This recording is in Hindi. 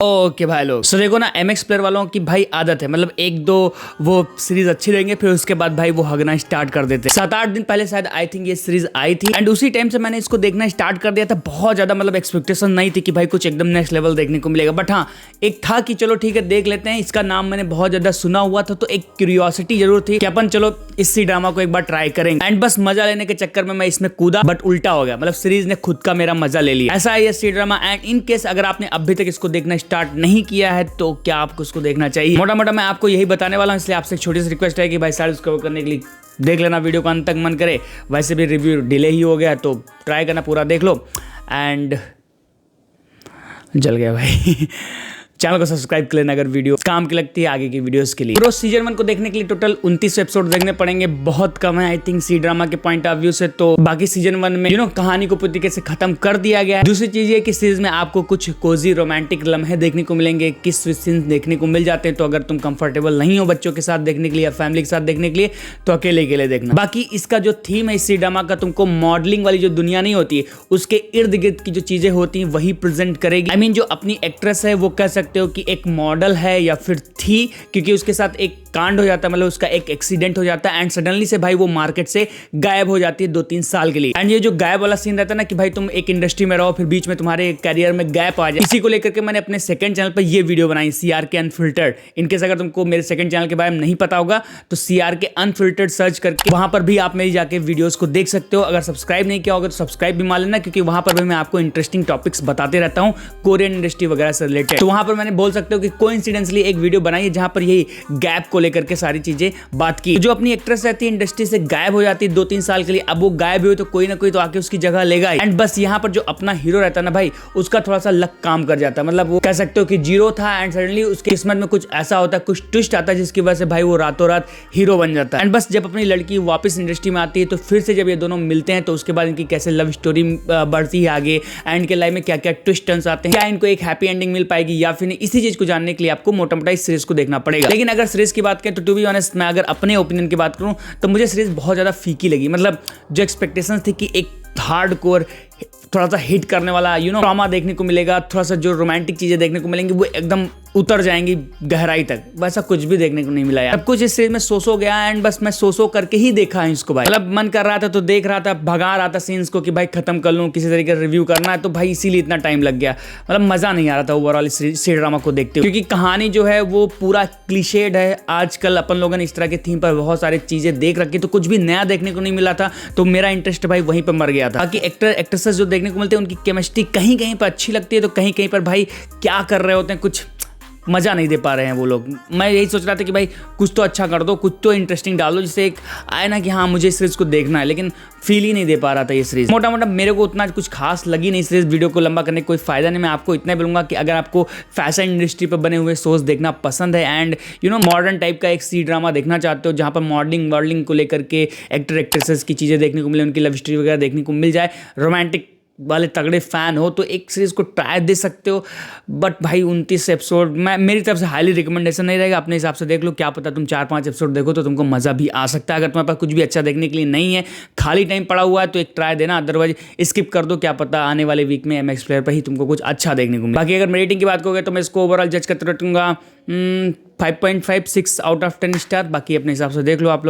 ओके भाई लोग, सो देखो ना, MX प्लेयर वालों की भाई आदत है, मतलब एक दो वो सीरीज अच्छी रहेंगे, फिर उसके बाद भाई वो हगना स्टार्ट कर देते हैं। 7-8 दिन पहले शायद आई थिंक ये सीरीज आई थी एंड उसी टाइम से मैंने इसको देखना स्टार्ट कर दिया था। बहुत ज्यादा मतलब एक्सपेक्टेशन नहीं थी कि भाई कुछ एकदम नेक्स्ट लेवल देखने को मिलेगा, बट हाँ एक था कि चलो ठीक है देख लेते हैं। इसका नाम मैंने बहुत ज्यादा सुना हुआ था तो एक क्यूरियोसिटी जरूर थी कि अपन चलो इस ड्रामा को एक बार ट्राई करेंगे एंड बस मजा लेने के चक्कर में मैं इसमें कूदा, बट उल्टा हो गया, मतलब सीरीज ने खुद का मेरा मजा ले लिया। ऐसा है ये ड्रामा। एंड इन केस अगर आपने अभी तक इसको देखना स्टार्ट नहीं किया है तो क्या आपको उसको देखना चाहिए, मोटा मोटा मैं आपको यही बताने वाला हूं। इसलिए आपसे एक छोटी सी रिक्वेस्ट है कि भाई सारे उसको करने के लिए देख लेना, वीडियो को अंत तक मन करे। वैसे भी रिव्यू डिले ही हो गया तो ट्राई करना, पूरा देख लो एंड जल गया भाई। चैनल को सब्सक्राइब कर लेना अगर वीडियो काम की लगती है आगे की वीडियोस के लिए। ब्रो सीजन 1 को देखने के लिए टोटल 29 एपिसोड देखने पड़ेंगे, बहुत कम है आई थिंक सी ड्रामा के पॉइंट ऑफ व्यू से। तो बाकी सीजन 1 में कहानी को पूरी तरीके से खत्म कर दिया गया है। दूसरी चीज ये कि सीरीज में आपको कुछ कोजी रोमांटिक लम्हे देखने को मिलेंगे, किस सीन्स देखने को मिल जाते हैं। तो अगर तुम कंफर्टेबल नहीं हो बच्चों के साथ देखने के लिए या फैमिली के साथ देखने के लिए तो अकेले अकेले देखना। बाकी इसका जो थीम है इस सी ड्रामा का, तुमको मॉडलिंग वाली जो दुनिया नहीं होती है उसके इर्द गिर्द की जो चीजें होती हैं वही प्रेजेंट करेगी। आई मीन जो अपनी एक्ट्रेस है वो कह सकते हो कि एक मॉडल है या फिर थी, क्योंकि उसके साथ एक कांड हो जाता है, मतलब उसका एक एक्सीडेंट हो जाता है एंड सडनली से भाई वो मार्केट से गायब हो जाती है 2-3 साल के लिए। एंड ये जो गायब वाला सीन रहता है ना कि भाई तुम एक इंडस्ट्री में रहो फिर बीच में तुम्हारे करियर में गैप आ जाए, इसी को लेकर के मैंने अपने सेकंड चैनल पर ये वीडियो बनाई CRK अनफिल्टर्ड। इनकेस अगर तुमको मेरे सेकंड चैनल के बारे में नहीं पता होगा तो CRK अनफिल्टर्ड सर्च करके वहां पर भी आप मेरी जाके वीडियोस को देख सकते हो। अगर सब्सक्राइब नहीं किया होगा तो सब्सक्राइब भी मार लेना, क्योंकि वहां पर भी मैं आपको इंटरेस्टिंग टॉपिक्स बताते रहता हूँ कोरियन इंडस्ट्री वगैरह से रिलेटेड। तो वहां पर मैंने बोल सकते हो कि कोइंसिडेंटली एक वीडियो बनाई है जहां पर यही गैप को लेकर के सारी चीजें बात की। जो अपनी एक्ट्रेस रहती है इंडस्ट्री से गायब हो जाती है 2-3 साल के लिए, अब वो गायब हुई तो कोई ना कोई तो आके उसकी जगह लेगा। एंड बस यहाँ पर जो अपना हीरो रहता है ना भाई, उसका थोड़ा सा लक काम कर जाता है, मतलब वो कह सकते हो कि जीरो था एंड सडनली उसकी किस्मत में कुछ ऐसा होता है, कुछ ट्विस्ट आता है जिसकी वजह से भाई वो रातों रात हीरो बन जाता है। एंड बस जब अपनी लड़की वापस इंडस्ट्री में आती है तो फिर से जब ये दोनों मिलते हैं तो उसके बाद इनकी कैसे लव स्टोरी बढ़ती है आगे एंड के लाइफ में क्या क्या ट्विस्ट टर्न्स आते हैं, क्या इनको एक हैप्पी एंडिंग मिल पाएगी या फिर नहीं, इसी चीज को जानने के लिए आपको मोटा मोटा इस सीरीज को देखना पड़ेगा। लेकिन अगर सीरीज की बात करें तो टू बी ऑनेस्ट मैं अगर अपने ओपिनियन की बात करूं तो मुझे सीरीज बहुत ज्यादा फीकी लगी। मतलब जो एक्सपेक्टेशंस थी कि एक हार्डकोर थोड़ा सा हिट करने वाला ड्रामा देखने को मिलेगा, थोड़ा सा जो रोमांटिक चीजें देखने को मिलेंगी वो एकदम उतर जाएंगी गहराई तक, वैसा कुछ भी देखने को नहीं मिला यार। सब कुछ इस सीरीज में सो गया एंड बस मैं सो करके ही देखा है इसको भाई। मतलब मन कर रहा था तो देख रहा था, भगा रहा था सीन्स को कि भाई खत्म कर लूं, किसी तरीके से रिव्यू करना है, तो भाई इसीलिए इतना टाइम लग गया। मतलब मजा नहीं आ रहा था ओवरऑल सी ड्रामा को देखते हुए, क्योंकि कहानी जो है वो पूरा क्लीशेड है। आजकल अपन लोगों ने इस तरह के थीम पर बहुत सारी चीजें देख रखी तो कुछ भी नया देखने को नहीं मिला था, तो मेरा इंटरेस्ट भाई वहीं पर मर गया था। बाकी एक्टर एक्ट्रेसेस जो देखने को मिलते हैं उनकी केमिस्ट्री कहीं कहीं पर अच्छी लगती है तो कहीं कहीं पर भाई क्या कर रहे होते हैं, कुछ मजा नहीं दे पा रहे हैं वो लोग। मैं यही सोच रहा था कि भाई कुछ तो अच्छा कर दो, कुछ तो इंटरेस्टिंग डालो जिससे एक आए ना कि हाँ मुझे इस सीरीज को देखना है, लेकिन फील ही नहीं दे पा रहा था ये सीरीज। मोटा मोटा मेरे को उतना कुछ खास लगी नहीं सीरीज। वीडियो को लंबा करने का कोई फायदा नहीं। मैं आपको इतना बोलूंगा कि अगर आपको फैशन इंडस्ट्री पर बने हुए शोज देखना पसंद है एंड मॉडर्न टाइप का एक सी ड्रामा देखना चाहते हो जहाँ पर मॉडलिंग को लेकर के एक्टर एक्ट्रेसेस की चीज़ें देखने को मिले, उनकी लव स्टोरी वगैरह देखने को मिल जाए, रोमांटिक वाले तगड़े फैन हो तो एक सीरीज को ट्राई दे सकते हो। बट भाई 29 एपिसोड मैं मेरी तरफ से हाईली रिकमेंडेशन नहीं रहेगा, अपने हिसाब से देख लो। क्या पता तुम 4-5 एपिसोड देखो तो तुमको मजा भी आ सकता है। अगर तुम्हारे पास कुछ भी अच्छा देखने के लिए नहीं है, खाली टाइम पड़ा हुआ है तो एक ट्राई देना, अदरवाइज स्किप कर दो। क्या पता आने वाले वीक में MX प्लेयर पर ही तुमको कुछ अच्छा देखने को मिले। बाकी अगर मैं रेटिंग की बात करोगे तो मैं इसको ओवरऑल जज करते रखूंगा 5.5-6 आउट ऑफ 10 स्टार। बाकी अपने हिसाब से देख लो आप लोग।